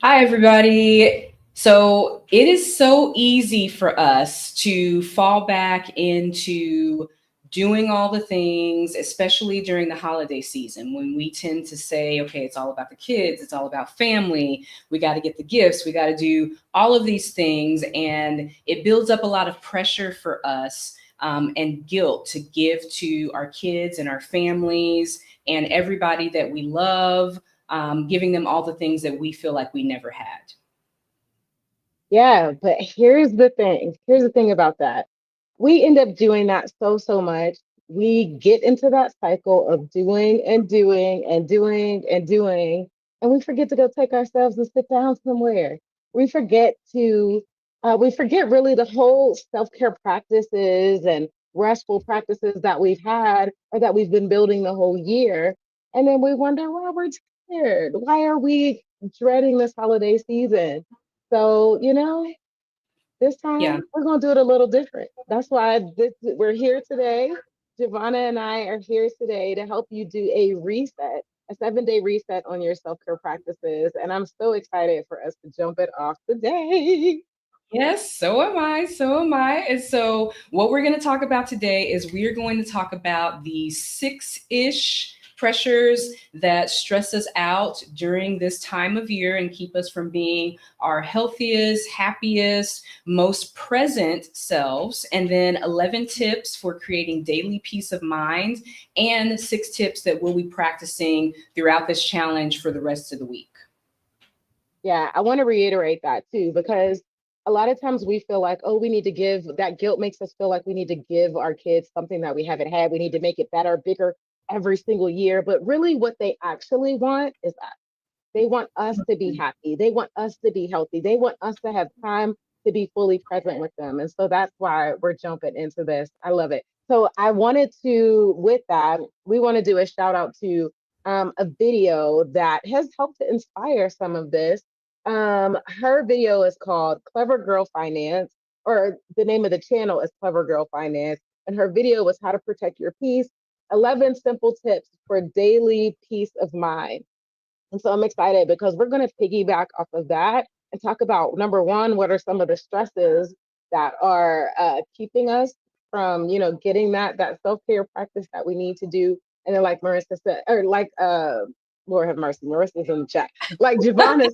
Hi, everybody. So it is so easy for us to fall back into doing all the things, especially during the holiday season when we tend to say, okay, it's all about the kids, it's all about family, we got to get the gifts, we got to do all of these things. And it builds up a lot of pressure for us and guilt to give to our kids and our families and everybody that we love, giving them all the things that we feel like we never had. Yeah, but here's the thing. Here's the thing about that. We end up doing that so much. We get into that cycle of doing and doing and doing and doing, and we forget to go take ourselves and sit down somewhere. We forget to, we forget really the whole self-care practices and restful practices that we've had or that we've been building the whole year. And then we wonder why we're tired. Why are we dreading this holiday season? So, this Yeah. time we're going to do it a little different. That's why we're here today. Javonna and I are here today to help you do a reset, a 7-day reset on your self care practices. And I'm so excited for us to jump it off today. Yes, so am I. So am I. And so, what we're going to talk about today is we're going to talk about the six ish pressures that stress us out during this time of year and keep us from being our healthiest, happiest, most present selves. And then 11 tips for creating daily peace of mind, and six tips that we'll be practicing throughout this challenge for the rest of the week. Yeah, I want to reiterate that too, because a lot of times we feel like, oh, we need to give that guilt makes us feel like we need to give our kids something that we haven't had. We need to make it better, bigger every single year. But really, what they actually want is us. They want us to be happy. They want us to be healthy. They want us to have time to be fully present with them. And so that's why we're jumping into this. I love it. So I wanted to, with that, we want to do a shout out to a video that has helped to inspire some of this. Her video is called Clever Girl Finance, or the name of the channel is Clever Girl Finance. And her video was How to Protect Your Peace, 11 Simple Tips for Daily Peace of Mind. And so I'm excited because we're going to piggyback off of that and talk about number one, what are some of the stresses that are keeping us from, getting that self care practice that we need to do. And then, like Marissa said, or like Lord have mercy, Marissa's in the chat. Like Javonna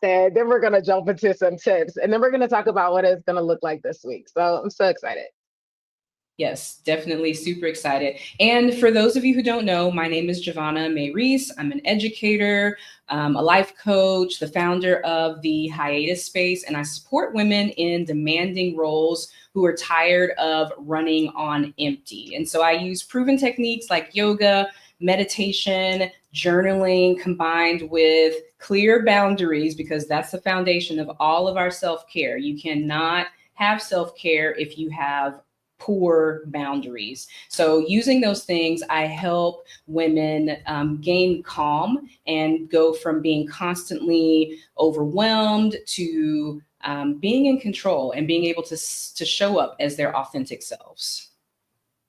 said, then we're going to jump into some tips, and then we're going to talk about what it's going to look like this week. So I'm so excited. Yes, definitely super excited. And for those of you who don't know, my name is Javonna May Reese. I'm an educator, a life coach, the founder of the Hiatus Space, and I support women in demanding roles who are tired of running on empty. And so I use proven techniques like yoga, meditation, journaling, combined with clear boundaries, because that's the foundation of all of our self care. You cannot have self care if you have poor boundaries. So, using those things, I help women gain calm and go from being constantly overwhelmed to being in control and being able to show up as their authentic selves.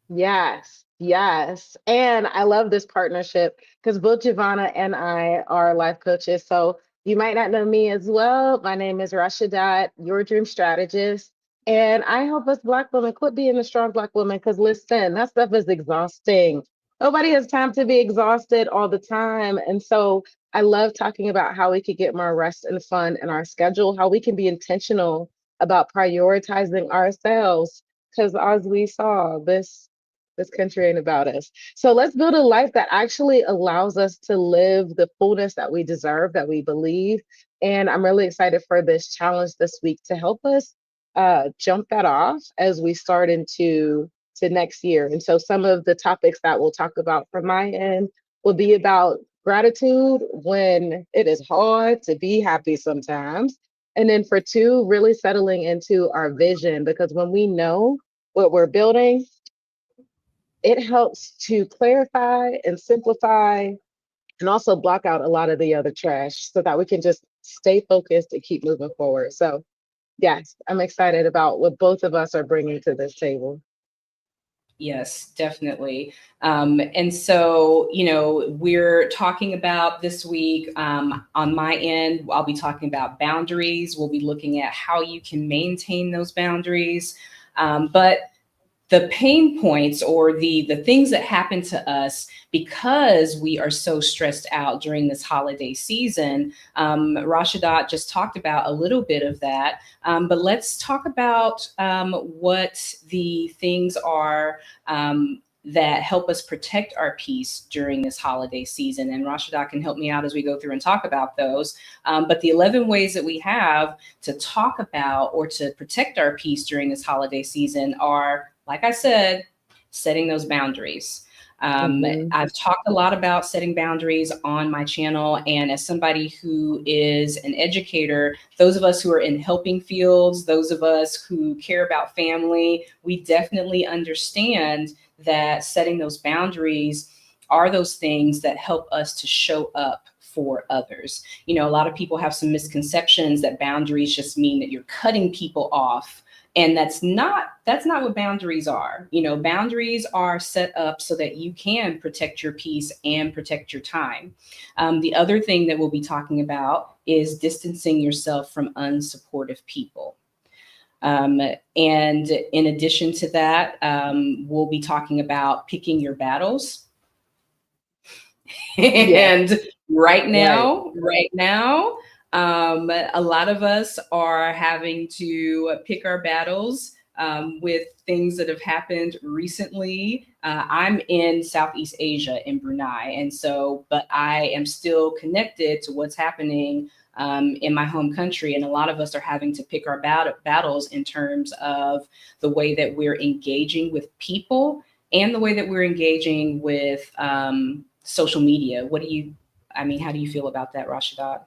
Yes, yes. And I love this partnership because both Giovanna and I are life coaches. So you might not know me as well. My name is Rashidat, your dream strategist. And I help us Black women quit being a strong Black woman because listen, that stuff is exhausting. Nobody has time to be exhausted all the time. And so I love talking about how we could get more rest and fun in our schedule, how we can be intentional about prioritizing ourselves. Because as we saw, this country ain't about us. So let's build a life that actually allows us to live the fullness that we deserve, that we believe. And I'm really excited for this challenge this week to help us jump that off as we start into to next year. And so some of the topics that we'll talk about from my end will be about gratitude when it is hard to be happy sometimes. And then for two, really settling into our vision, because when we know what we're building, it helps to clarify and simplify and also block out a lot of the other trash so that we can just stay focused and keep moving forward. So, yes, I'm excited about what both of us are bringing to this table. Yes, definitely. And so, we're talking about this week, on my end, I'll be talking about boundaries. We'll be looking at how you can maintain those boundaries. But the pain points, or the things that happen to us because we are so stressed out during this holiday season. Rashidat just talked about a little bit of that, but let's talk about what the things are that help us protect our peace during this holiday season. And Rashidat can help me out as we go through and talk about those. But the 11 ways that we have to talk about or to protect our peace during this holiday season are, like I said, setting those boundaries. Hmm. I've talked a lot about setting boundaries on my channel. And as somebody who is an educator, those of us who are in helping fields, those of us who care about family, we definitely understand that setting those boundaries are those things that help us to show up for others. A lot of people have some misconceptions that boundaries just mean that you're cutting people off, and that's not what boundaries are. Boundaries are set up so that you can protect your peace and protect your time. The other thing that we'll be talking about is distancing yourself from unsupportive people. And in addition to that, we'll be talking about picking your battles. Yeah, And right right. now, right now, a lot of us are having to pick our battles with things that have happened recently. I'm in Southeast Asia, in Brunei, and so, but I am still connected to what's happening in my home country. And a lot of us are having to pick our battles in terms of the way that we're engaging with people and the way that we're engaging with social media. How do you feel about that, Rashidat?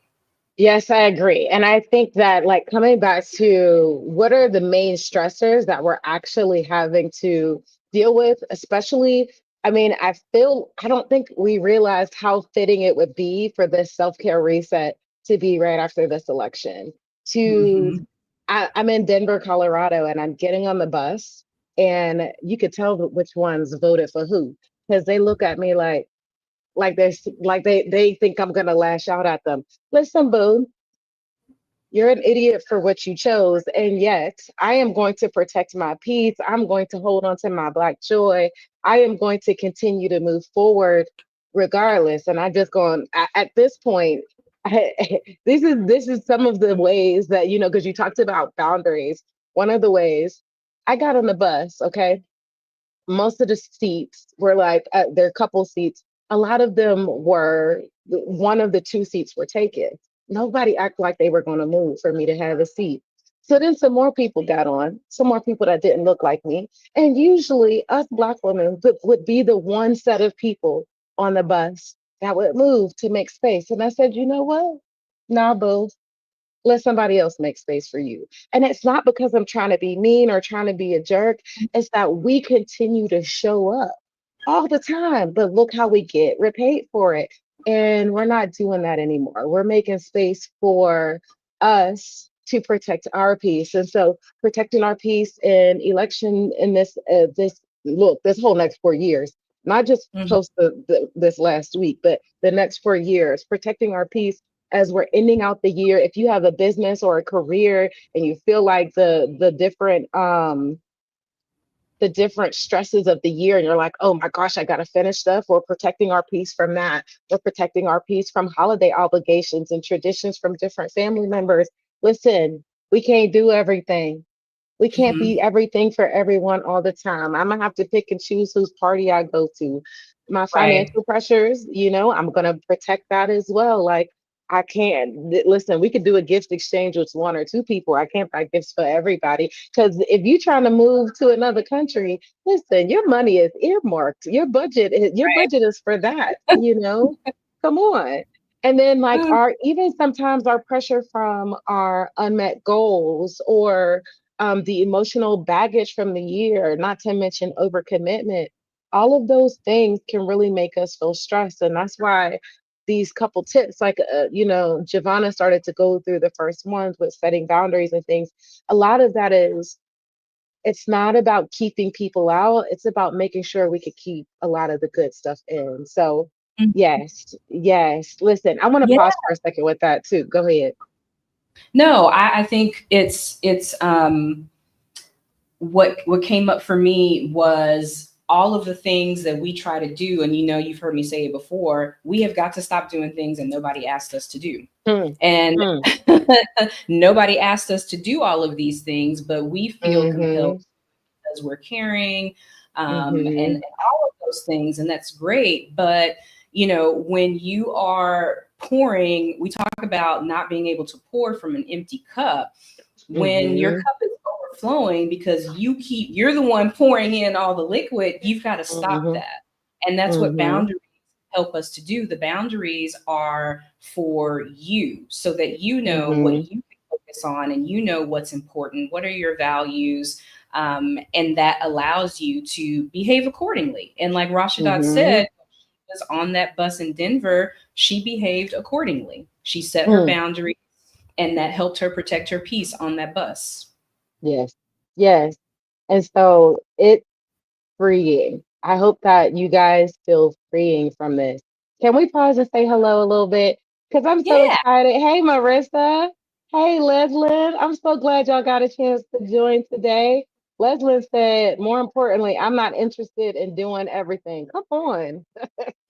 Yes, I agree. And I think that, like, coming back to what are the main stressors that we're actually having to deal with, especially, I mean, I don't think we realized how fitting it would be for this self-care reset to be right after this election. To, Hmm. I'm in Denver, Colorado, and I'm getting on the bus, and you could tell which ones voted for who, because they look at me like they think I'm gonna lash out at them. Listen, boo, you're an idiot for what you chose, and yet I am going to protect my peace. I'm going to hold on to my black joy. I am going to continue to move forward regardless. And I just going at this point. This is some of the ways that, because you talked about boundaries. One of the ways I got on the bus, okay, most of the seats were like they're couple seats. A lot of them were one of the two seats were taken. Nobody acted like they were going to move for me to have a seat. So then some more people got on, some more people that didn't look like me. And usually us black women would be the one set of people on the bus that would move to make space. And I said, you know what? Nah, boo, let somebody else make space for you. And it's not because I'm trying to be mean or trying to be a jerk. It's that we continue to show up all the time, but look how we get repaid for it. And we're not doing that anymore. We're making space for us to protect our peace. And so protecting our peace in election in this whole next 4 years, not just Hmm. post this last week, but the next 4 years, protecting our peace as we're ending out the year. If you have a business or a career and you feel like the different stresses of the year and you're like, oh my gosh, I got to finish stuff, we're protecting our peace from that. We're protecting our peace from holiday obligations and traditions from different family members. Listen, we can't do everything. We can't Hmm. be everything for everyone all the time. I'm gonna have to pick and choose whose party I go to. My Right. financial pressures, I'm gonna protect that as well. Like, I can't listen, we could do a gift exchange with one or two people. I can't buy gifts for everybody. Because if you're trying to move to another country, listen, your money is earmarked. Your budget is for that. Come on. And then, like, Uh, our even sometimes our pressure from our unmet goals, or the emotional baggage from the year, not to mention overcommitment. All of those things can really make us feel stressed. And that's why these couple tips, like, Javonna started to go through the first ones with setting boundaries and things. A lot of that is it's not about keeping people out. It's about making sure we could keep a lot of the good stuff in. So Mhm. yes, yes. Listen, I want to Yeah. pause for a second with that too. Go ahead. No, I think it's what came up for me was all of the things that we try to do, and you've heard me say it before, we have got to stop doing things that nobody asked us to do. Hmm. And Hmm. nobody asked us to do all of these things, but we feel compelled Mm-hmm. because we're caring, and Mm-hmm. all of those things, and that's great. But when you are pouring, we talk about not being able to pour from an empty cup. When your Mm-hmm. cup is overflowing because you're the one pouring in all the liquid, you've got to stop Mm-hmm. that. And that's what Mm-hmm. boundaries help us to do. The boundaries are for you so that you know what Mm-hmm. you can focus on, and you know what's important, what are your values, and that allows you to behave accordingly. And like Rashidat Mm-hmm. said, was on that bus in Denver, she behaved accordingly. She set her Hmm. boundaries, and that helped her protect her peace on that bus. Yes. Yes. And so it's freeing. I hope that you guys feel freeing from this. Can we pause and say hello a little bit? Because I'm so Yeah. excited. Hey, Marissa. Hey, Leslyn. I'm so glad y'all got a chance to join today. Leslyn said, more importantly, I'm not interested in doing everything. Come on.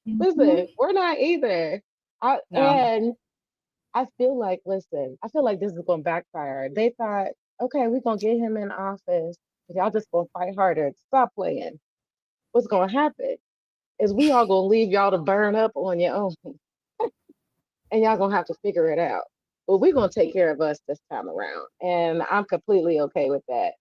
Mhm. Listen, we're not either. No. And I feel like, listen, I feel like this is going to backfire. They thought, okay, we're going to get him in office. Y'all just going to fight harder. Stop playing. What's going to happen is we all going to leave y'all to burn up on your own, and y'all going to have to figure it out. But we're going to take care of us this time around. And I'm completely okay with that.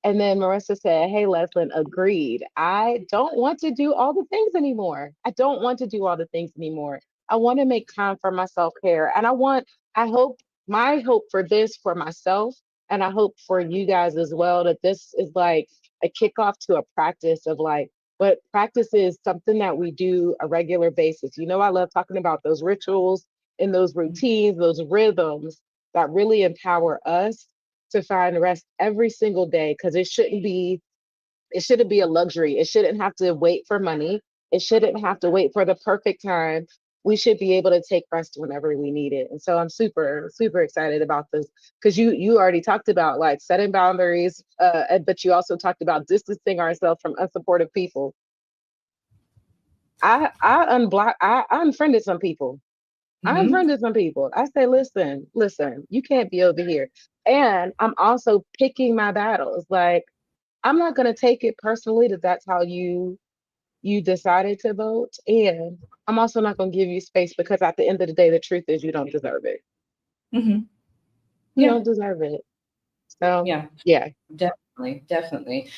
And then Marissa said, hey, Leslin, agreed. I don't want to do all the things anymore. I don't want to do all the things anymore. I want to make time for my self care. And I hope, my hope for this for myself, and I hope for you guys as well, that this is like a kickoff to a practice of like, but practice is something that we do a regular basis. I love talking about those rituals and those routines, those rhythms that really empower us to find rest every single day, because it shouldn't be a luxury. It shouldn't have to wait for money. It shouldn't have to wait for the perfect time. We should be able to take rest whenever we need it. And so I'm super, super excited about this, because you already talked about like setting boundaries, but you also talked about distancing ourselves from unsupportive people. I unfriended some people. I Hmm. unfriended some people. I say, listen, listen, you can't be over here. And I'm also picking my battles. Like, I'm not gonna take it personally that that's how you decided to vote. And I'm also not gonna give you space, because at the end of the day, the truth is you don't deserve it. Hmm. You Yeah. don't deserve it. So Yeah. yeah. Definitely. Definitely.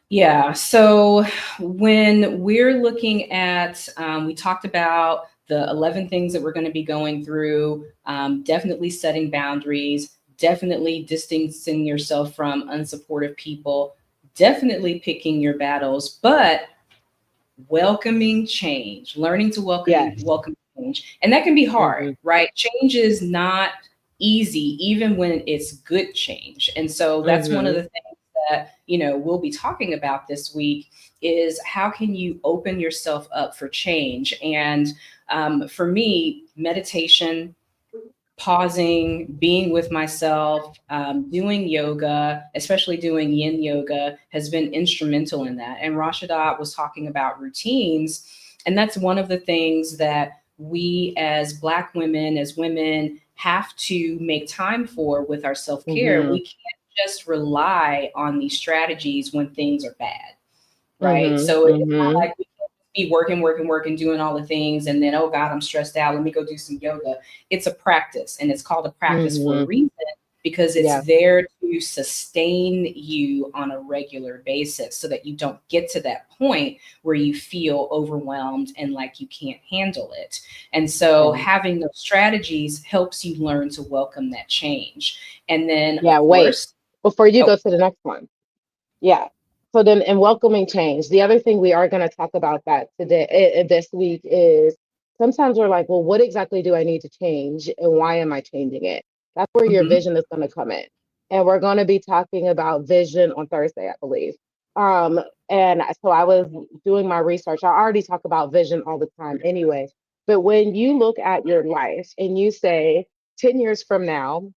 Yeah. So when we're looking at, we talked about the 11 things that we're going to be going through, definitely setting boundaries, definitely distancing yourself from unsupportive people, definitely picking your battles, but welcoming change, learning to Yes. welcome change. And that can be hard, Mm-hmm. right? Change is not easy, even when it's good change. And so that's one of Mm-hmm. the things that, we'll be talking about this week is how can you open yourself up for change? And for me, meditation, pausing, being with myself, doing yoga, especially doing yin yoga, has been instrumental in that. And Rashidat was talking about routines. And that's one of the things that we as Black women, as women, have to make time for with our self care. Mm-hmm. We can't just rely on these strategies when things are bad, right? Mm-hmm. So it's not Mm-hmm. like we can be working, working, working, doing all the things, and then, oh God, I'm stressed out. Let me go do some yoga. It's a practice, and it's called a practice for a Mm-hmm. reason because it's Yeah. there to sustain you on a regular basis so that you don't get to that point where you feel overwhelmed and like you can't handle it. And so Yeah. having those strategies helps you learn to welcome that change. And then, Yeah. of Wait. course, Before you oh, go to the next one. Yeah. So then, in welcoming change, the other thing we are going to talk about that today, this week, is sometimes we're like, well, what exactly do I need to change, and why am I changing it? That's where your mhm, vision is going to come in. and we're going to be talking about vision on Thursday, I believe. Um, and so I was doing my research. I already talk about vision all the time anyway. But when you look at your life and you say, 10 years from now,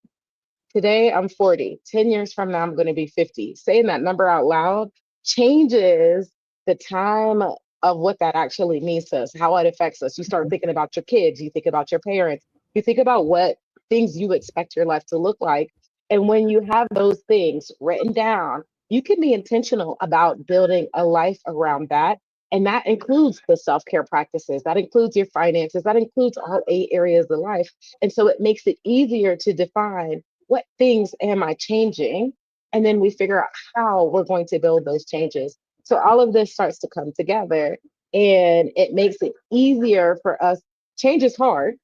today I'm 40. 10 years from now, I'm going to be 50. Saying that number out loud changes the time of what that actually means to us, how it affects us. You start thinking about your kids, you think about your parents, you think about what things you expect your life to look like. And when you have those things written down, you can be intentional about building a life around that. And that includes the self care practices, that includes your finances, that includes all 8 areas of life. And so it makes it easier to define what things am I changing? And then we figure out how we're going to build those changes. So all of this starts to come together and it makes it easier for us. Change is hard.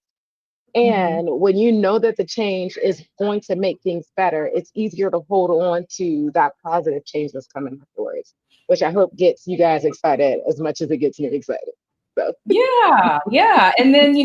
Mhm. And when you know that the change is going to make things better, it's easier to hold on to that positive change that's coming afterwards, which I hope gets you guys excited as much as it gets me excited. So, Yeah, yeah. And then,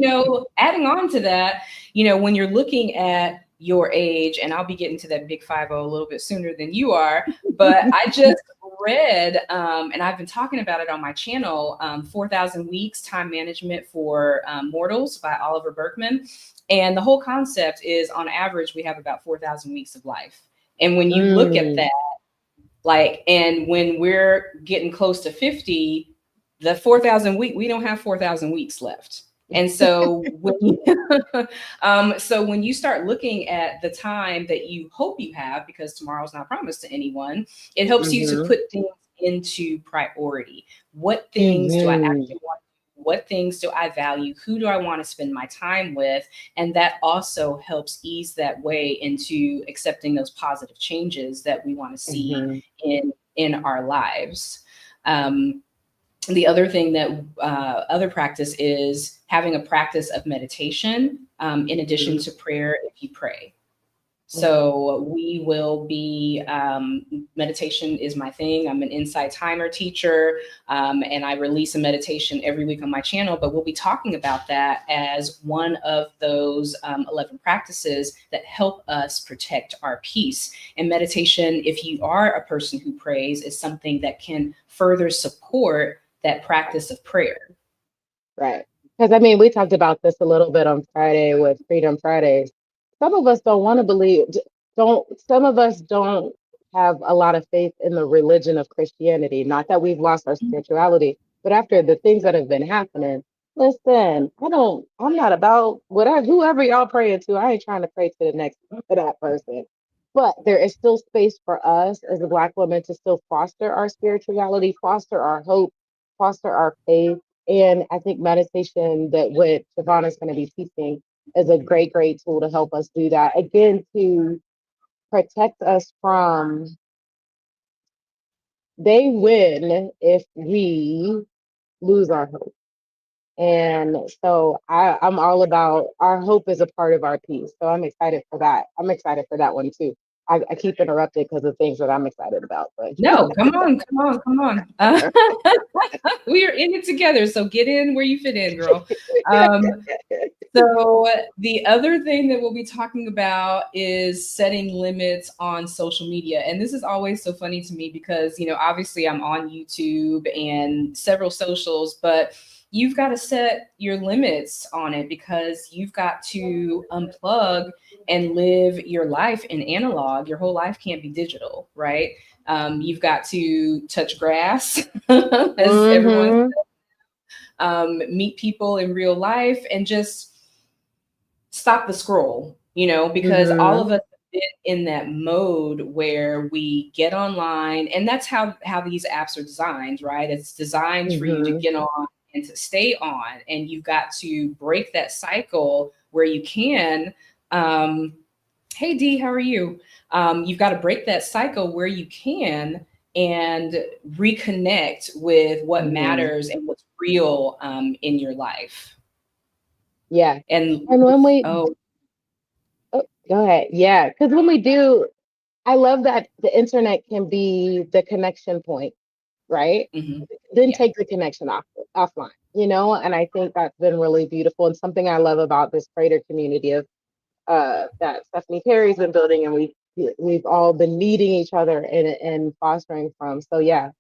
adding on to that, when you're looking at your age, and I'll be getting to that big 50 a little bit sooner than you are, but I just read, and I've been talking about it on my channel, 4,000 Weeks Time Management for Mortals by Oliver Berkman. And the whole concept is on average, we have about 4,000 weeks of life. And when you look at mm, that, and when we're getting close to 50, the 4,000 week, we don't have 4,000 weeks left. And so when so when you start looking at the time that you hope you have, because tomorrow's not promised to anyone, it helps you to mhm, put things into priority. What things do I mhm, actually want? What things do I value? Who do I want to spend my time with? And that also helps ease that way into accepting those positive changes that we want to see mhm, in our lives. Um, the other thing that other practice is having a practice of meditation in addition mhm, to prayer if you pray. mhm. So we will be, meditation is my thing. I'm an Insight Timer teacher, and I release a meditation every week on my channel, but we'll be talking about that as one of those 11 practices that help us protect our peace. And meditation, if you are a person who prays, is something that can further support that practice of prayer. Right. Because I mean, we talked about this a little bit on Friday with Freedom Fridays. Some of us don't want to believe, some of us don't have a lot of faith in the religion of Christianity. Not that we've lost our spirituality, but after the things that have been happening, listen, I'm not about whatever, whoever y'all praying to. I ain't trying to pray to the next, to that person. But there is still space for us as a Black woman to still foster our spirituality, foster our hope, foster our faith. And I think meditation, that what Javonna is going to be teaching, is a great, great tool to help us do that. Again, to protect us from, they win if we lose our hope. And so I'm all about, our hope is a part of our peace. So I'm excited for that. I'm excited for that one too. I keep interrupted because of things that I'm excited about. But No, come on, come on, come on. We are in it together. So get in where you fit in, girl. Um, So, the other thing that we'll be talking about is setting limits on social media. And this is always so funny to me because, obviously I'm on YouTube and several socials, but you've got to set your limits on it because you've got to unplug and live your life in analog. Your whole life can't be digital, right? You've got to touch grass, as everyone, mm-hmm, meet people in real life, and just stop the scroll, because all mm-hmm, of us have been in that mode where we get online, and that's how these apps are designed, right? It's designed for you to mm-hmm, get on and to stay on, and you've got to break that cycle where you can. Um, hey Dee, how are you? You've got to break that cycle where you can and reconnect with what mm-hmm. matters and what's real in your life. Yeah. And And when we, oh, oh, go ahead. Yeah. Because when we do, I love that the internet can be the connection point, right? mhm. Then Yeah. take the connection offline, and I think that's been really beautiful and something I love about this creator community of that Stephanie Perry's been building, and we we've all been needing each other and fostering from. So yeah.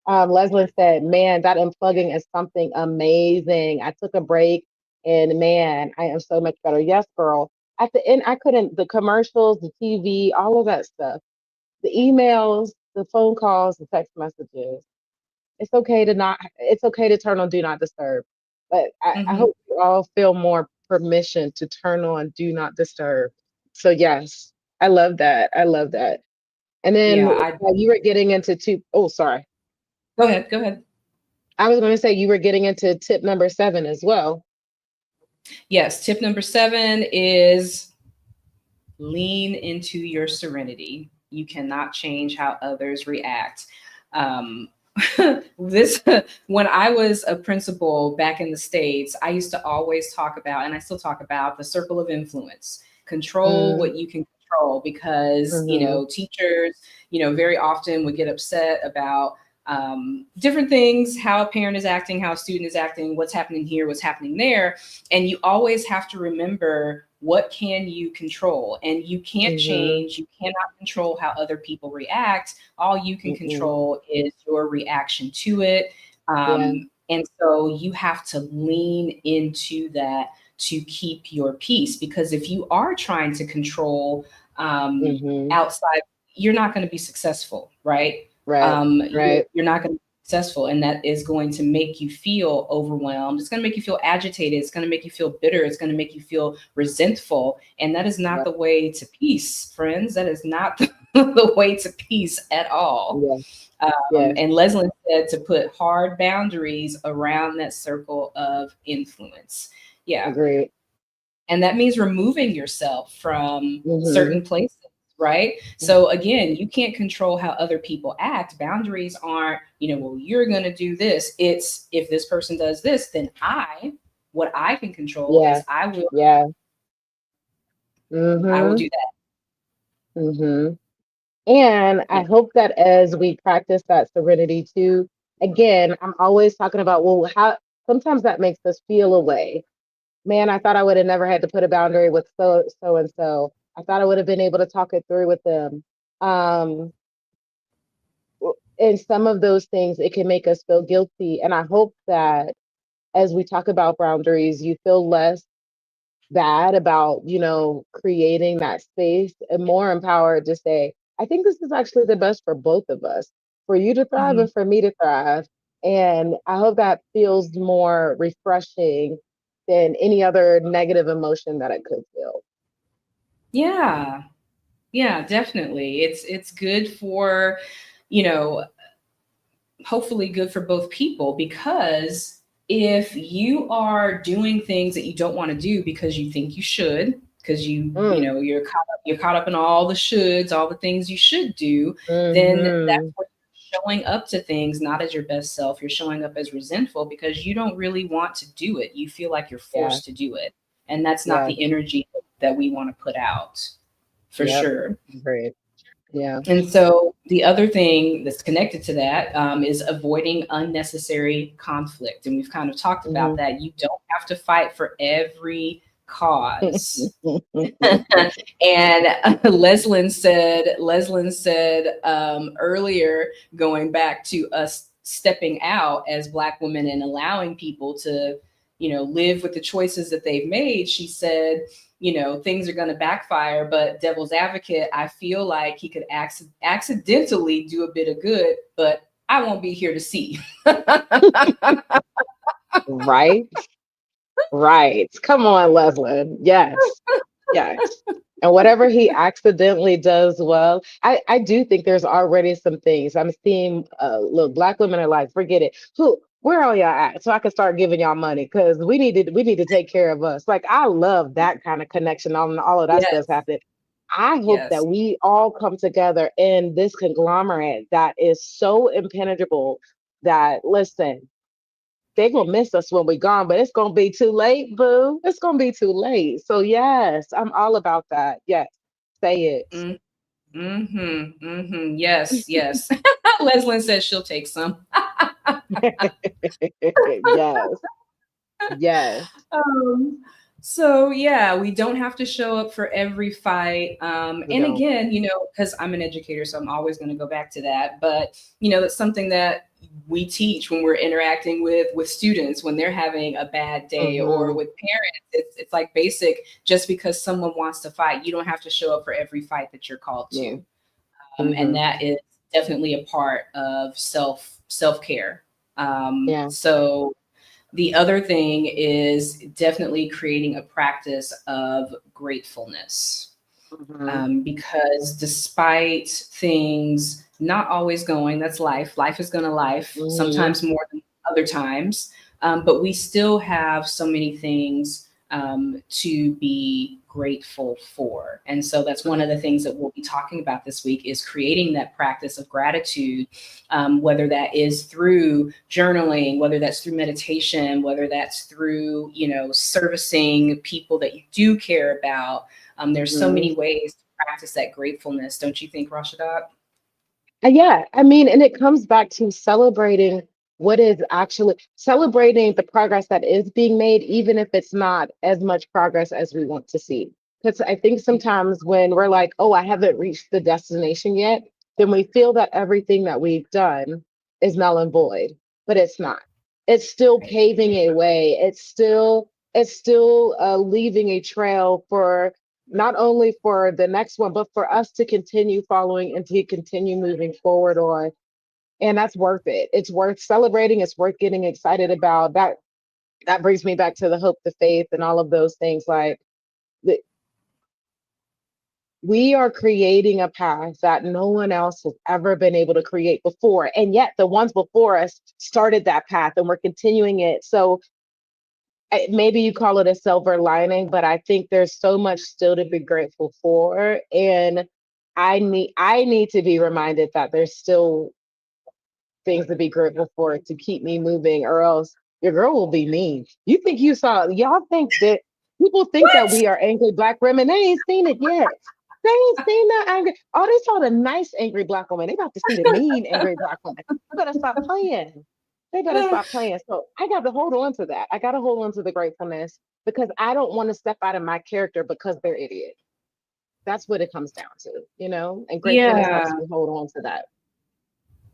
Leslie said, man, that unplugging is something amazing. I took a break and man, I am so much better. Yes, girl. At the end, I couldn't, the commercials, the TV, all of that stuff, the emails, the phone calls, the text messages. It's okay to turn on do not disturb. But I Hmm. hope you all feel more permission to turn on do not disturb. So yes, I love that. I love that. And then Yeah, I you were getting into two, oh, sorry. go ahead, go ahead. I was going to say you were getting into tip number 7 as well. Yes, tip number 7 is lean into your serenity. You cannot change how others react. Um, this when I was a principal back in the States, I used to always talk about, and I still talk about, the circle of influence. Control Mm, what you can control, because mm-hmm, teachers very often would get upset about different things, how a parent is acting, how a student is acting, what's happening here, what's happening there. And you always have to remember, what can you control? And you can't mm-hmm, change, you cannot control how other people react. All you can mm-mm. control is your reaction to it. Yeah. And so you have to lean into that to keep your peace, because if you are trying to control Mm-hmm. outside, you're not going to be successful, right? Right. Right. You're not going to be successful, and that is going to make you feel overwhelmed. It's going to make you feel agitated. It's going to make you feel bitter. It's going to make you feel resentful, and that is not Right. the way to peace, friends. That is not the way to peace at all. Yeah. Yes. And Leslie said to put hard boundaries around that circle of influence. Yeah, Agreed. and that means removing yourself from Mm-hmm. certain places, right? So again, you can't control how other people act. Boundaries aren't, well, you're going to do this. It's, if this person does this, then what I can control Yeah. is Yeah. I will Mm-hmm. do that. Mm-hmm. And I Yeah. hope that as we practice that serenity too, again, I'm always talking about, well, how sometimes that makes us feel away. Man, I thought I would have never had to put a boundary with so and so. I thought I would have been able to talk it through with them. Um, and some of those things, it can make us feel guilty. And I hope that as we talk about boundaries, you feel less bad about, creating that space and more empowered to say, I think this is actually the best for both of us, for you to thrive Mhm. and for me to thrive. And I hope that feels more refreshing than any other negative emotion that it could feel. Yeah. Yeah, definitely. It's good for, you know, hopefully good for both people, because if you are doing things that you don't want to do because you think you should, because Mm, you're caught up in all the shoulds, all the things you should do, then that's mm-hmm. what you're showing up to things not as your best self. You're showing up as resentful because you don't really want to do it. You feel like you're Yeah. forced to do it. And that's not Yeah. the energy that we want to put out, for Yep. sure. Great. Yeah. And so the other thing that's connected to that is avoiding unnecessary conflict. And we've kind of talked about Mm-hmm. that. You don't have to fight for every cause. And Leslin said earlier, going back to us stepping out as Black women and allowing people to, live with the choices that they've made. She said, things are going to backfire, but devil's advocate, I feel like he could accidentally do a bit of good, but I won't be here to see. Right. Right. Come on, Leslin. Yes. Yes. And whatever he accidentally does well, I do think there's already some things I'm seeing. Look, Black women are like, forget it. Where are y'all at? So I can start giving y'all money because we need to take care of us. Like I love that kind of connection. All of that stuff's Yes, happening. I hope that yes. we all come together in this conglomerate that is so impenetrable that listen, they gonna miss us when we're gone, but it's gonna be too late, boo. It's gonna be too late. So yes, I'm all about that. Yes, say Mm, mm-hmm, mm-hmm. Yes, yes. Leslin says she'll take some. it. Yes, yes. Um, So yeah, we don't have to show up for every fight. We And don't. again, because I'm an educator, so I'm always going to go back to that. But that's something that we teach when we're interacting with students when they're having a bad day, or Mm-hmm. with parents. It's like basic. Just because someone wants to fight, you don't have to show up for every fight that you're called Yeah. to. And Mm-hmm. that is definitely a part of self care. Yeah. So the other thing is definitely creating a practice of gratefulness, Mm-hmm. because despite things not always going, that's life. Life is going to life, Mm-hmm. sometimes more than other times. But we still have so many things to be grateful for. And so that's one of the things that we'll be talking about this week, is creating that practice of gratitude, whether that is through journaling, whether that's through meditation, whether that's through, servicing people that you do care about. There's so Mm-hmm. many ways to practice that gratefulness, don't you think, Rashidat? Yeah, I mean, and it comes back to celebrating what is actually celebrating the progress that is being made, even if it's not as much progress as we want to see. Because I think sometimes when we're like, oh, I haven't reached the destination yet, then we feel that everything that we've done is null and void, but it's not. It's still Right. paving a way. It's still leaving a trail for not only for the next one, but for us to continue following and to continue moving forward on. And that's worth it. It's worth celebrating. It's worth getting excited about. That brings me back to the hope, the faith, and all of those things. Like we are creating a path that no one else has ever been able to create before. And yet the ones before us started that path and we're continuing it. So maybe you call it a silver lining, but I think there's so much still to be grateful for. And I need to be reminded that there's still things to be grateful for to keep me moving, or else your girl will be mean. You think you saw y'all think that people think that What? we are angry black women. They ain't seen it yet. They ain't seen that angry. Oh, they saw the nice angry black woman. They about to see the mean angry black woman. You better stop playing. They better stop playing. So I got to hold on to that. I got to hold on to the gratefulness because I don't want to step out of my character because they're idiots. That's what it comes down to. And gratefulness helps Yeah. me hold on to that.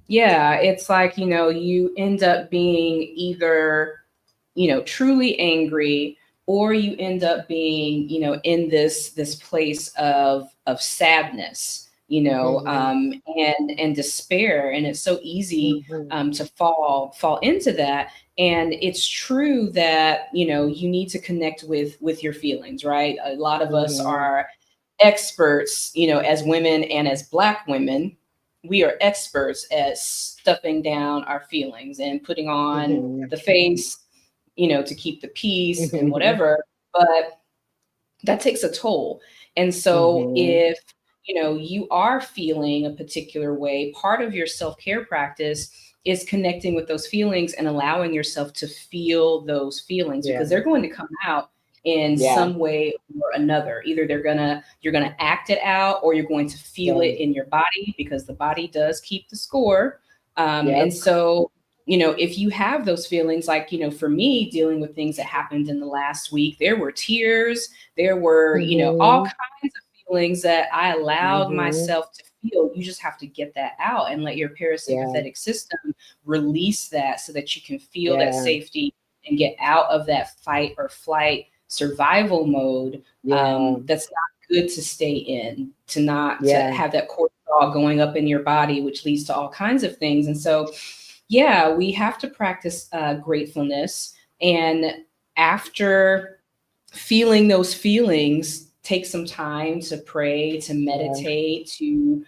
Yeah. It's like, you end up being either, truly angry, or you end up being, in this place of sadness, Hmm. and despair. And it's so easy Hmm. to fall into that. And it's true that, you need to connect with your feelings, right? A lot of us Hmm. are experts, as women and as Black women, we are experts at stuffing down our feelings and putting on Hmm. the face, to keep the peace and Hmm. whatever. But that takes a toll. And so Hmm. if you are feeling a particular way, part of your self-care practice is connecting with those feelings and allowing yourself to feel those feelings, Yeah. because they're going to come out in Yeah. some way or another. Either you're gonna act it out, or you're going to feel Yeah. it in your body, because the body does keep the score. And Yep. so if you have those feelings, like, for me, dealing with things that happened in the last week, there were tears, there were, all Hmm. kinds of feelings that I allowed Hmm. myself to feel. You just have to get that out and let your Yeah. parasympathetic system release that, so that you can feel that Yeah. safety and get out of that fight or flight survival mode. Yeah. That's not good to stay in, to not to Yeah. have that cortisol going up in your body, which leads to all kinds of things. And so, yeah, we have to practice gratefulness. And after feeling those feelings, take some time to pray, to Yeah. meditate, to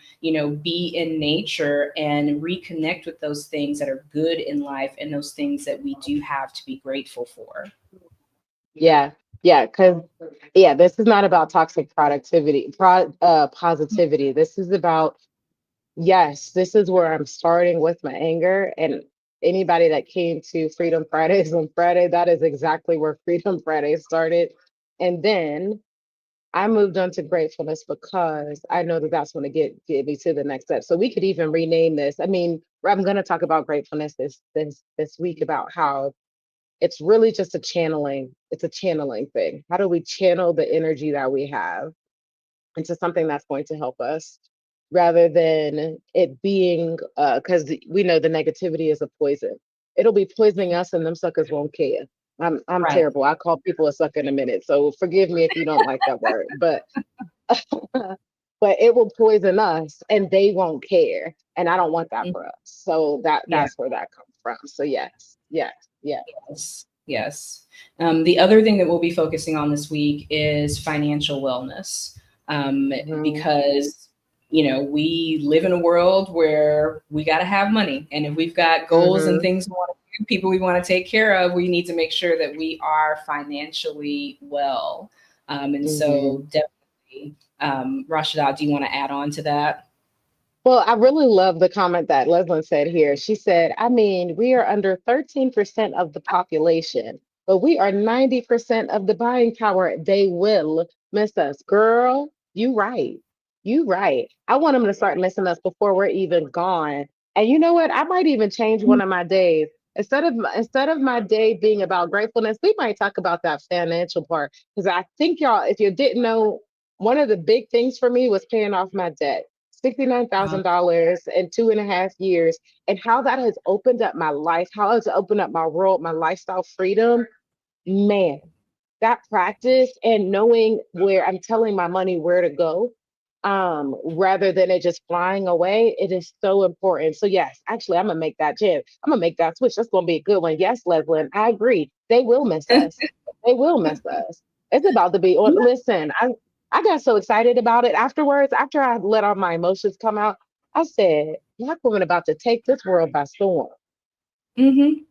be in nature and reconnect with those things that are good in life, and those things that we do have to be grateful for. Yeah. Yeah. Because yeah, this is not about toxic positivity. This is about yes, this is where I'm starting with my anger. And anybody that came to Freedom Fridays on Friday, that is exactly where Freedom Friday started. And then I moved on to gratefulness because I know that that's going to get me to the next step. So we could even rename this. I mean, I'm going to talk about gratefulness this week about how It's really just a channeling. It's a channeling thing. How do we channel the energy that we have into something that's going to help us rather than it being because we know the negativity is a poison. It'll be poisoning us and them suckers won't care. I'm Right. terrible. I call people a sucker in a minute. So forgive me if you don't like that word. But but it will poison us and they won't care. And I don't want that Mm, for us. So yeah. that's where that comes from. So yes, yes, yes. Yes. Yes. The other thing that we'll be focusing on this week is financial wellness, Hmm. because we live in a world where we got to have money, and if we've got goals and Hmm. things we want to do, people we want to take care of, we need to make sure that we are financially well. And so, Hmm. definitely, Rashida, do you want to add on to that? Well, I really love the comment that Leslin said here. She said, I mean, we are under 13% of the population, but we are 90% of the buying power. They will miss us. Girl, you right. You right. I want them to start missing us before we're even gone. And you know what? I might even change one of my days. Instead of my day being about gratefulness, we might talk about that financial part. Because I think y'all, if you didn't know, one of the big things for me was paying off my debt. Uh, $69,000 in 2.5 years, and how that has opened up my life, how it's opened up my world, my lifestyle freedom. Man, that practice and knowing where I'm telling my money where to go, rather than it just flying away, it is so important. So yes, actually, I'm gonna make that jib. I'm gonna make that switch. That's gonna be a good one. Yes, Leslin, I agree. They will miss us. They will miss us. It's about to be on. Listen, I got so excited about it afterwards. After I let all my emotions come out, I said, "Black woman about to take this world by storm."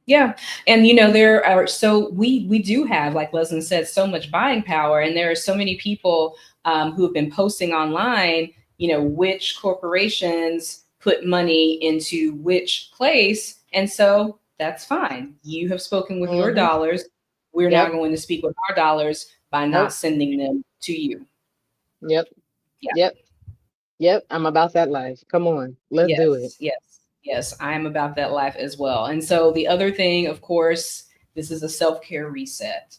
Yeah, and there are, so we do have, like Leslie said, so much buying power, and there are so many people who have been posting online. Which corporations put money into which place, and so that's fine. You have spoken with your Hmm. dollars. We're now Yep. going to speak with our dollars by not Nope. sending them to you. Yep. Yeah. Yep. Yep. I'm about that life. Come on, let's do it. Yes, yes, yes. I'm about that life as well. And so the other thing, of course, this is a self-care reset.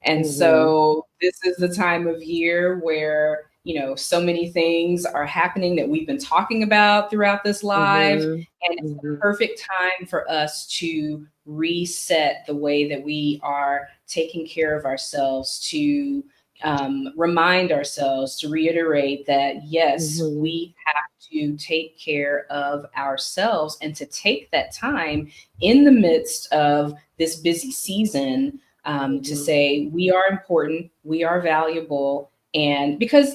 And Hmm. so this is the time of year where, so many things are happening that we've been talking about throughout this live. Hmm. And it's the Hmm. perfect time for us to reset the way that we are taking care of ourselves, to remind ourselves, to reiterate that, yes, Hmm. we have to take care of ourselves and to take that time in the midst of this busy season, to Hmm. say we are important, we are valuable. And because,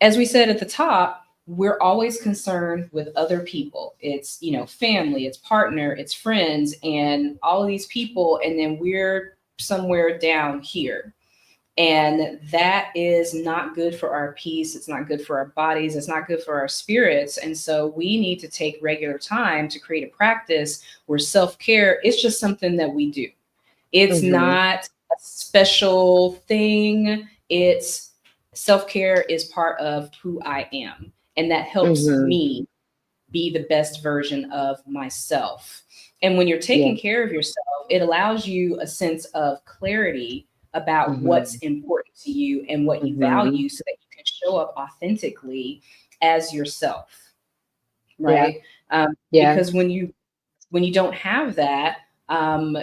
as we said at the top, we're always concerned with other people. It's, family, it's partner, it's friends, and all of these people. And then we're somewhere down here, and that is not good for our peace. It's not good for our bodies. It's not good for our spirits. And so we need to take regular time to create a practice where self care is just something that we do. It's Hmm. not a special thing. It's self care is part of who I am. And that helps Hmm. me be the best version of myself. And when you're Yeah. taking care of yourself, it allows you a sense of clarity about what's Hmm. important to you and what you Hmm. value so that you can show up authentically as yourself, Yeah. right? Yeah. Because when you don't have that,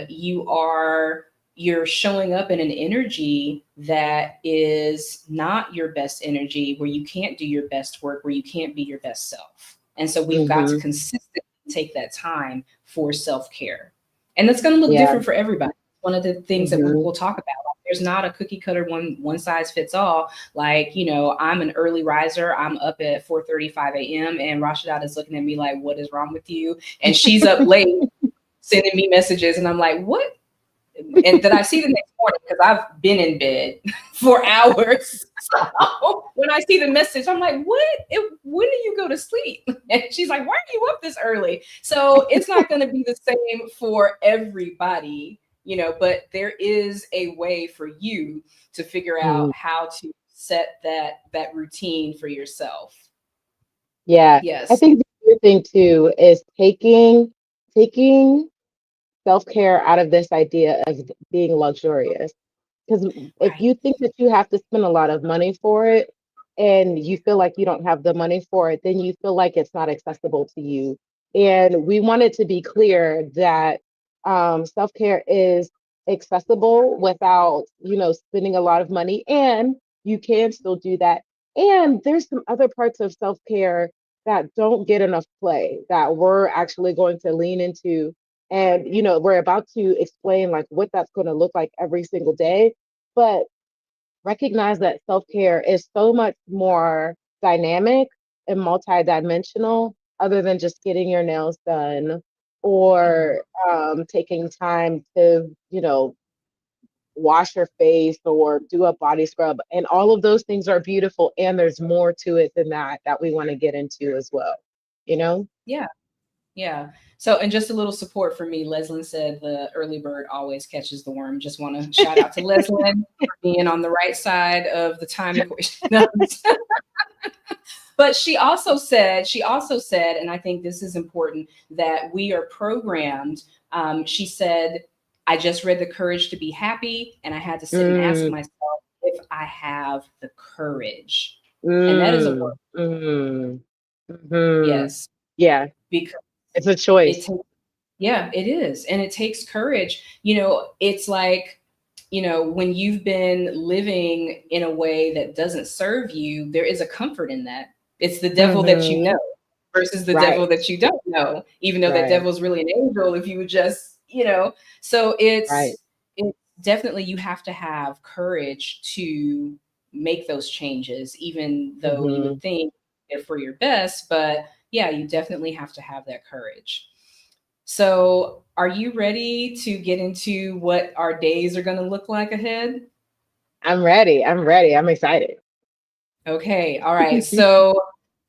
you are you're showing up in an energy that is not your best energy, where you can't do your best work, where you can't be your best self. And so we've got to Hmm. consistently take that time for self-care, and that's going to look Yeah. different for everybody. One of the things that we'll, Hmm. we'll talk about, like, there's not a cookie cutter one size fits all. Like, I'm an early riser. I'm up at 4:35 a.m. and Rashidat is looking at me like, what is wrong with you? And she's up late sending me messages, and I'm like, what? And then I see the next morning because I've been in bed for hours. So when I see the message, I'm like, what? When do you go to sleep? And she's like, why are you up this early? So it's not going to be the same for everybody, but there is a way for you to figure out Hmm. how to set that routine for yourself. Yeah. I Yes. think the other thing too is taking self-care out of this idea of being luxurious. Because if Right. you think that you have to spend a lot of money for it and you feel like you don't have the money for it, then you feel like it's not accessible to you. And we wanted to be clear that self-care is accessible without, spending a lot of money, and you can still do that. And there's some other parts of self-care that don't get enough play that we're actually going to lean into. And, we're about to explain like what that's going to look like every single day, but recognize that self-care is so much more dynamic and multidimensional other than just getting your nails done Mhm. or taking time to, wash your face or do a body scrub. And all of those things are beautiful. And there's more to it than that we want to get into as well, you know? Yeah. Yeah. So, and just a little support for me, Leslin said the early bird always catches the worm. Just want to shout out to Leslin for being on the right side of the time equation. No. But she also said, and I think this is important, that we are programmed. She said, I just read The Courage to Be Happy, and I had to sit and ask Mm, myself if I have the courage. And that is a word. mm, mm, mm. Yes, Yeah, because it's a it choice. takes, yeah, it is. And it takes courage. It's like, when you've been living in a way that doesn't serve you, there is a comfort in that. It's the devil that you know Hmm. versus the devil Right, that you don't know, even though that right, devil's really an angel if you would just. So right. it's definitely, you have to have courage to make those changes, even though you Hmm. would think they're for your best. But yeah, you definitely have to have that courage. So, are you ready to get into what our days are going to look like ahead? I'm ready. I'm ready. I'm excited. Okay, all right. So,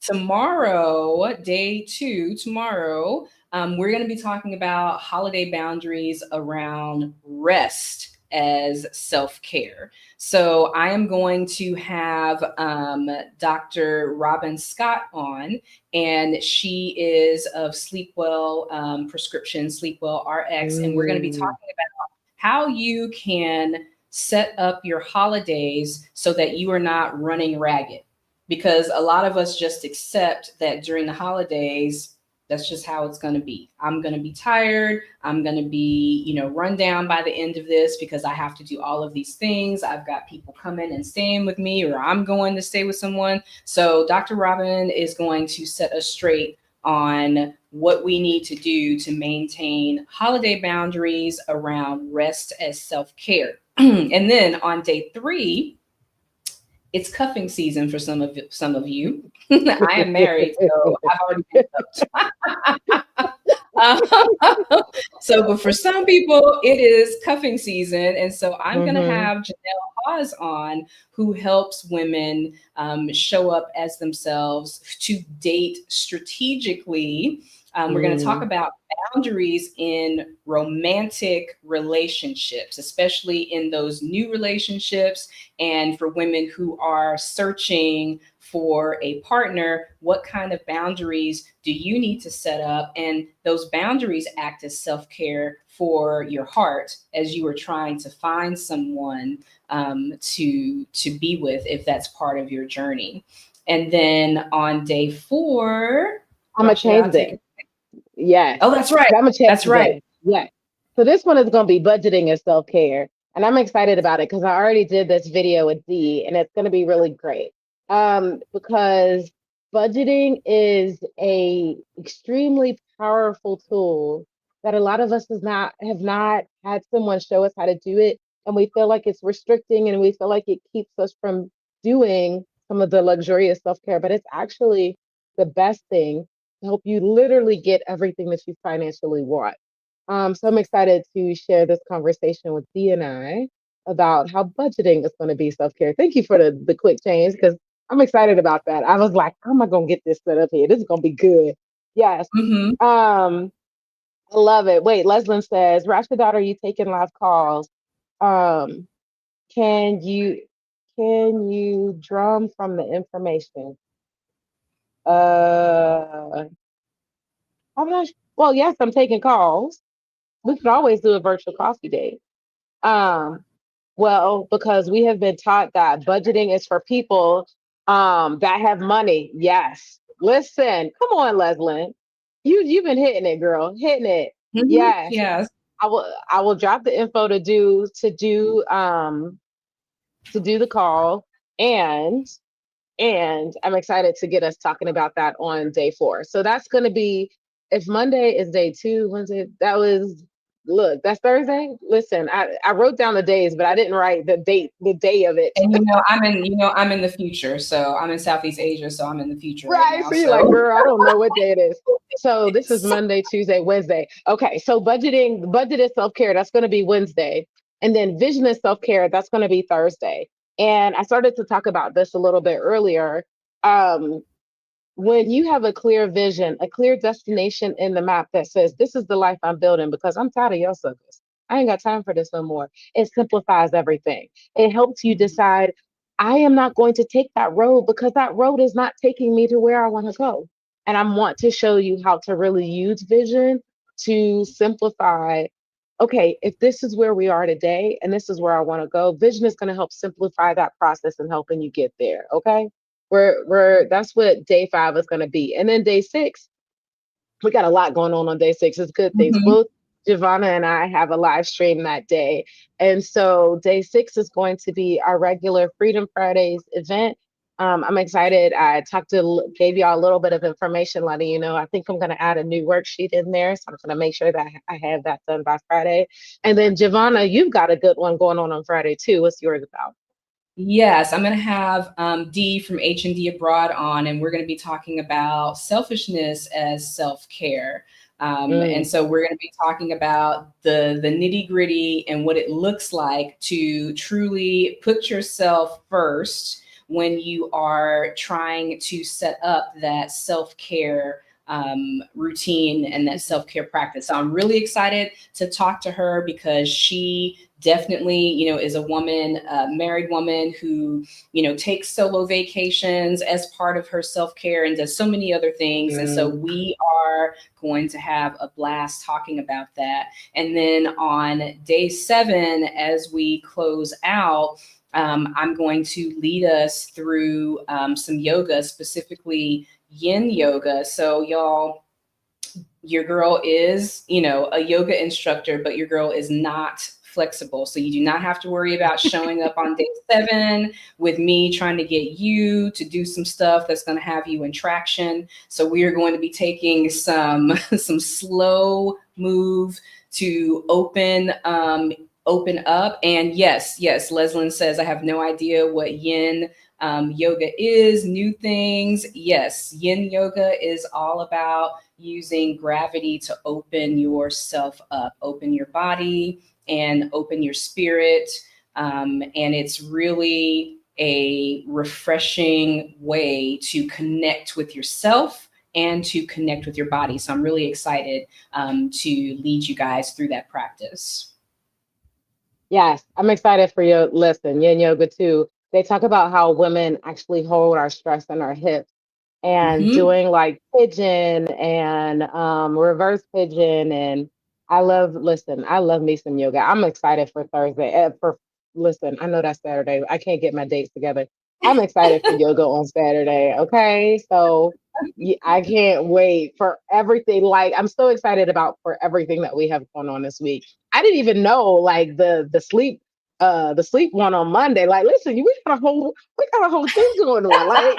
tomorrow, day two, tomorrow, we're going to be talking about holiday boundaries around rest as self care. So, I am going to have Dr. Robin Scott on, and she is of Sleepwell Prescription, Sleepwell RX, and we're going to be Mm, talking about how you can set up your holidays so that you are not running ragged, because a lot of us just accept that during the holidays, that's just how it's going to be. I'm going to be tired. I'm going to be, run down by the end of this because I have to do all of these things. I've got people coming and staying with me, or I'm going to stay with someone. So, Dr. Robin is going to set us straight on what we need to do to maintain holiday boundaries around rest as self care. And then on day three, it's cuffing season for some of you. I am married, so I've already been cuffed. Um, but for some people, it is cuffing season, and so I'm going to mm-hmm, have Janelle Hawes on, who helps women show up as themselves to date strategically. We're going to talk mm, about boundaries in romantic relationships, especially in those new relationships, and for women who are searching for a partner, what kind of boundaries do you need to set up? And those boundaries act as self care for your heart as you are trying to find someone to be with, if that's part of your journey. And then on day four, I'm gonna Rashida, change I'll take this. it. Yes, Oh, that's right. I'm gonna That's change right. this. Yes. So this one is gonna be budgeting and self care, and I'm excited about it because I already did this video with Dee, and it's gonna be really great. Because budgeting is a extremely powerful tool that a lot of us has not have not had someone show us how to do it, and we feel like it's restricting, and we feel like it keeps us from doing some of the luxurious self care, but it's actually the best thing to help you literally get everything that you financially want. So I'm excited to share this conversation with Dee and I about how budgeting is going to be self care. Thank you for the quick change because I'm excited about that. I was like, how am I going to get this set up here? This is going to be good. Yes. Mm-hmm. Um, I love it. Wait, Leslin says, Rashidat, are you taking live calls? Um, can you can you drum from the information? I'm not. Well, yes, I'm taking calls. We could always do a virtual coffee date. Um, well, because we have been taught that budgeting is for people that have money. Yes. Listen, come on, Leslin. You've been hitting it, girl. Hitting it. Yes. Yes. I will drop the info to do the call, and I'm excited to get us talking about that on day 4. So that's going to be, if Monday is day 2, Wednesday, that was, look, that's Thursday. Listen, I wrote down the days, but I didn't write the day of it. And I'm in the future. So I'm in Southeast Asia, so I'm in the future right Right. now. So you're like, So girl, I don't know what day it is. So this is yes. Monday, Tuesday, Wednesday. Okay. So budget is self care. That's going to be Wednesday. And then vision is self care. That's going to be Thursday. And I started to talk about this a little bit earlier. Um, when you have a clear vision, a clear destination in the map that says, this is the life I'm building because I'm tired of your suckers. I ain't got time for this no more. It simplifies everything. It helps you decide, I am not going to take that road because that road is not taking me to where I want to go. And I want to show you how to really use vision to simplify. Okay, if this is where we are today and this is where I want to go, vision is going to help simplify that process and helping you get there. Okay. We're that's what day 5 is going to be. And then day 6, we got a lot going on day 6. It's good things. Mhm. Both Javonna and I have a live stream that day. And so day 6 is going to be our regular Freedom Fridays event. I'm excited. Gave y'all a little bit of information, letting you know. I think I'm going to add a new worksheet in there. So I'm going to make sure that I have that done by Friday. And then Javonna, you've got a good one going on Friday too. What's yours about? Yes, I'm going to have Dee from H&D Abroad on, and we're going to be talking about selfishness as self-care. And Mm, so we're going to be talking about the nitty gritty and what it looks like to truly put yourself first when you are trying to set up that self-care routine and that self-care practice. So I'm really excited to talk to her because she definitely, is a woman, a married woman who, takes solo vacations as part of her self-care and does so many other things. And so mm. we are going to have a blast talking about that. And then on day 7, as we close out, I'm going to lead us through some yoga, specifically yin yoga. So y'all, your girl is, a yoga instructor, but your girl is not flexible. So you do not have to worry about showing up on day 7 with me trying to get you to do some stuff that's going to have you in traction. So we are going to be taking some some slow move to open up. And yes, Leslin says I have no idea what yin yoga is, new things. Yes, yin yoga is all about using gravity to open yourself up, open your body, and open your spirit. And it's really a refreshing way to connect with yourself and to connect with your body. So I'm really excited to lead you guys through that practice. Yes, I'm excited for your lesson, yin yoga too. They talk about how women actually hold our stress in our hips, and Hmm. doing like pigeon and reverse pigeon. And I love me some yoga. I'm excited for Thursday. Listen, I know that's Saturday. I can't get my dates together. I'm excited for yoga on Saturday. Okay. So I can't wait for everything. Like, I'm so excited about for everything that we have going on this week. I didn't even know like the sleep one on Monday. Like, listen, we got a whole thing going on. Like,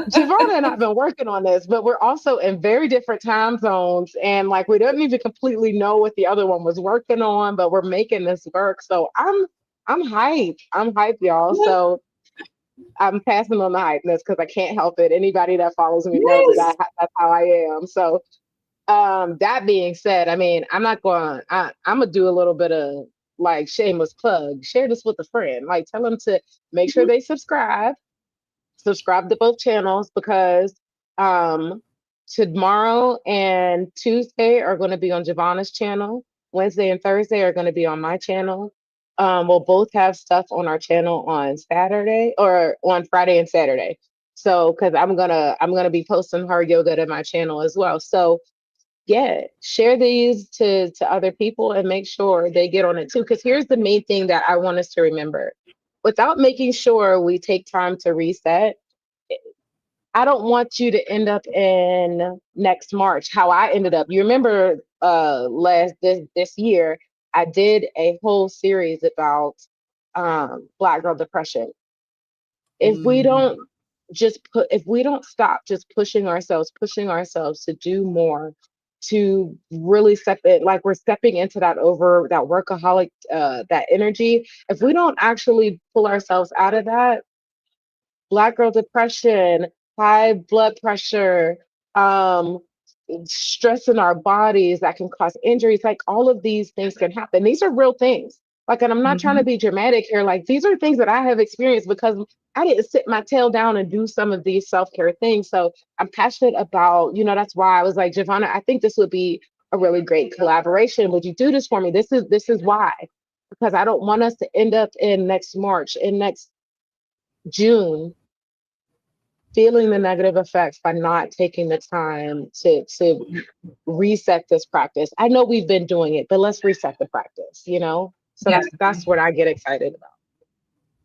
Javonna and I've been working on this, but we're also in very different time zones, and like we don't even completely know what the other one was working on, but we're making this work. So I'm hyped. I'm hyped, y'all. So I'm passing on the hypeness because I can't help it. Anybody that follows me knows Yes. that's how I am. So that being said, I mean, I'm gonna do a little bit of like shameless plug. Share this with a friend. Like, tell them to make sure they subscribe to both channels, because um tomorrow and Tuesday are going to be on Javonna's channel. Wednesday and Thursday are going to be on my channel. We'll both have stuff on our channel on Saturday, or on Friday and Saturday. So, because I'm gonna be posting her yoga to my channel as well. So yeah, share these to other people and make sure they get on it too. Because here's the main thing that I want us to remember: without making sure we take time to reset, I don't want you to end up in next March how I ended up. You remember last this year I did a whole series about Black girl depression. If we Mm. don't if we don't stop just pushing ourselves to do more, to really step it, like we're stepping into that workaholic that energy. If we don't actually pull ourselves out of that, Black girl depression, high blood pressure, um, stress in our bodies that can cause injuries. Like all of these things can happen. These are real things. Like, and I'm not trying to Mhm. be dramatic here. Like, these are things that I have experienced because I didn't sit my tail down and do some of these self care things. So I'm passionate about, that's why I was like, Javonna, I think this would be a really great collaboration. Would you do this for me? This is why, because I don't want us to end up in next March, in next June, feeling the negative effects by not taking the time to reset this practice. I know we've been doing it, but let's reset the practice. So Yeah. that's what I get excited about.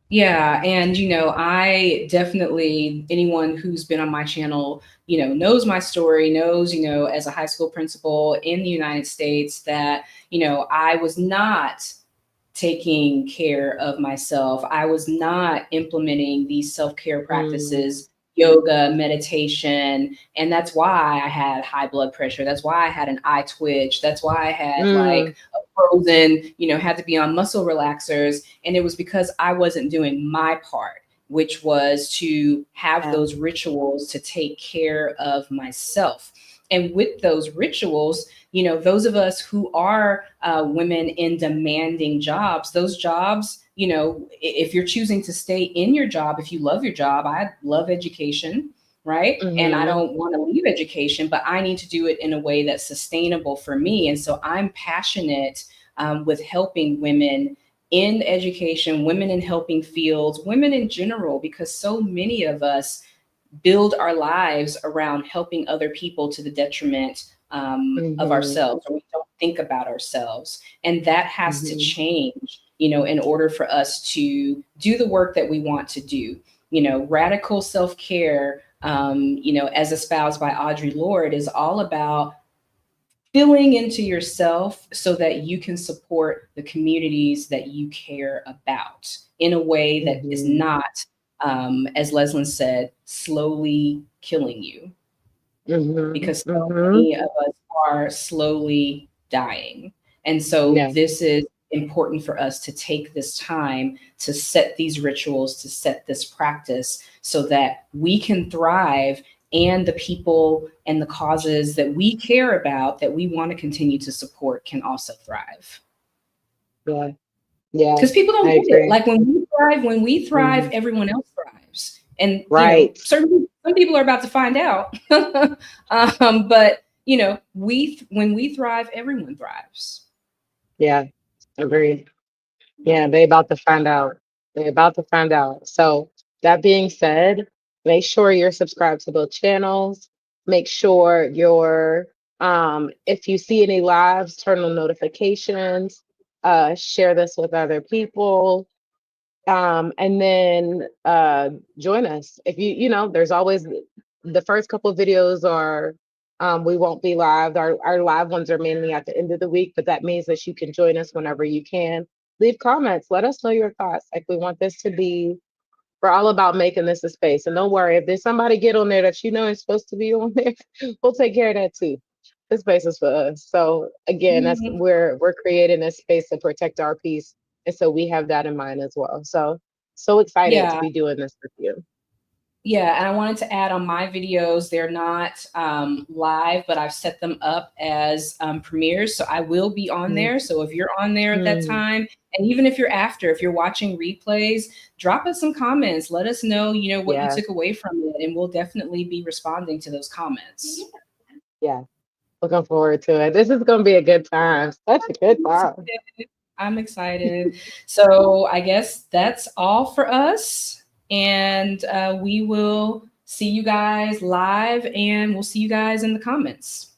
Yeah, and I definitely, anyone who's been on my channel, knows my story, knows, as a high school principal in the United States that, I was not taking care of myself. I was not implementing these self-care Mm, practices, yoga, meditation, and that's why I had high blood pressure. That's why I had an eye twitch. That's why I had like mm, a frozen, had to be on muscle relaxers, and it was because I wasn't doing my part, which was to have yeah. those rituals to take care of myself. And with those rituals, those of us who are women in demanding jobs, those jobs, if you're choosing to stay in your job, if you love your job, I love education, right? And I Mm-hmm. don't want to leave education, but I need to do it in a way that's sustainable for me. And so I'm passionate with helping women in education, women in helping fields, women in general, because so many of us build our lives around helping other people to the detriment of Mm-hmm. ourselves, or we don't think about ourselves. And that has to Mm-hmm. change, in order for us to do the work that we want to do. Radical self care, as espoused by Audre Lorde, is all about filling into yourself so that you can support the communities that you care about in a way that is Mm-hmm. not, as Leslin said, slowly killing you, Mm-hmm. because so Mm-hmm. many of us are slowly dying. And so Yeah. this is important for us to take this time to set these rituals, to set this practice so that we can thrive, and the people and the causes that we care about, that we want to continue to support, can also thrive. Yeah. Yeah. Because people I don't get it. agree. Like when we thrive, Hmm. everyone else thrives. And Right. some people are about to find out. But when we thrive, everyone thrives. Yeah. Agreed. Yeah, they about to find out. They about to find out. So that being said, make sure you're subscribed to both channels. Make sure you're if you see any lives, turn on notifications, share this with other people. And then join us. If there's always the first couple of videos are we won't be live. Our live ones are mainly at the end of the week, but that means that you can join us whenever you can. Leave comments. Let us know your thoughts. Like, we want this to be, we're all about making this a space. And don't worry, if there's somebody get on there that is supposed to be on there, we'll take care of that too. This space is for us. So again, that's Mhm. we're creating a space to protect our peace. And so we have that in mind as well. So excited to Yeah. be doing this with you. Yeah, and I wanted to add, on my videos, they're not live, but I've set them up as premieres. So I will be on there. So if you're on there at that Mm-hmm. time, and even if if you're watching replays, drop us some comments. Let us know, what you Yeah, took away from it, and we'll definitely be responding to those comments. yeah. Looking forward to it. This is gonna be a good time. Such a good time. I'm excited. So I guess that's all for us. And we will see you guys live, and we'll see you guys in the comments.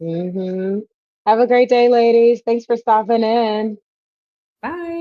Hmm. Have a great day, ladies. Thanks for stopping in. Bye.